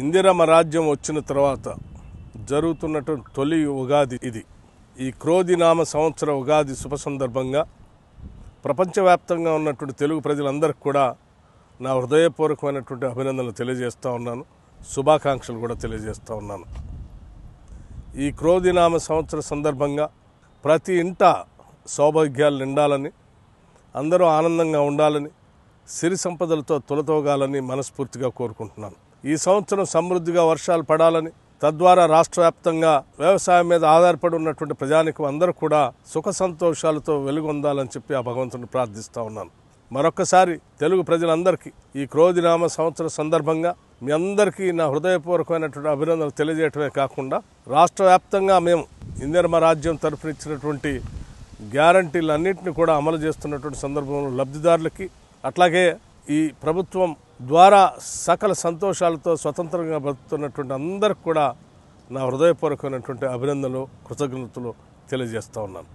ఇందిరమ్మ రాజ్యం వచ్చిన తర్వాత జరుగుతున్నటువంటి తొలి ఉగాది ఇది. ఈ క్రోధినామ సంవత్సర ఉగాది శుభ సందర్భంగా ప్రపంచవ్యాప్తంగా ఉన్నటువంటి తెలుగు ప్రజలందరికీ కూడా నా హృదయపూర్వకమైనటువంటి అభినందనలు తెలియజేస్తూ ఉన్నాను, శుభాకాంక్షలు కూడా తెలియజేస్తూ ఉన్నాను. ఈ క్రోధినామ సంవత్సర సందర్భంగా ప్రతి ఇంట సౌభాగ్యాలు నిండాలని, అందరూ ఆనందంగా ఉండాలని, సిరి సంపదలతో తులతోగాలని మనస్ఫూర్తిగా కోరుకుంటున్నాను. ఈ సంవత్సరం సమృద్ధిగా వర్షాలు పడాలని, తద్వారా రాష్ట్ర వ్యాప్తంగా వ్యవసాయం మీద ఆధారపడి ఉన్నటువంటి ప్రజానికం అందరూ కూడా సుఖ సంతోషాలతో వెలుగొందాలని చెప్పి ఆ భగవంతుని ప్రార్థిస్తూ ఉన్నాను. మరొక్కసారి తెలుగు ప్రజలందరికీ ఈ క్రోధినామ సంవత్సర సందర్భంగా మీ అందరికీ నా హృదయపూర్వకమైనటువంటి అభినందనలు తెలియజేయటమే కాకుండా రాష్ట్ర వ్యాప్తంగా మేము ఇందిరమ్మ రాజ్యం తరఫున ఇచ్చినటువంటి గ్యారంటీలన్నింటినీ కూడా అమలు చేస్తున్నటువంటి సందర్భంలో లబ్ధిదారులకి, అట్లాగే ఈ ప్రభుత్వం ద్వారా సకల సంతోషాలతో స్వతంత్రంగా బతుకుతున్నటువంటి అందరికి కూడా నా హృదయపూర్వకమైనటువంటి అభినందనలు, కృతజ్ఞతలు తెలియజేస్తూ ఉన్నాను.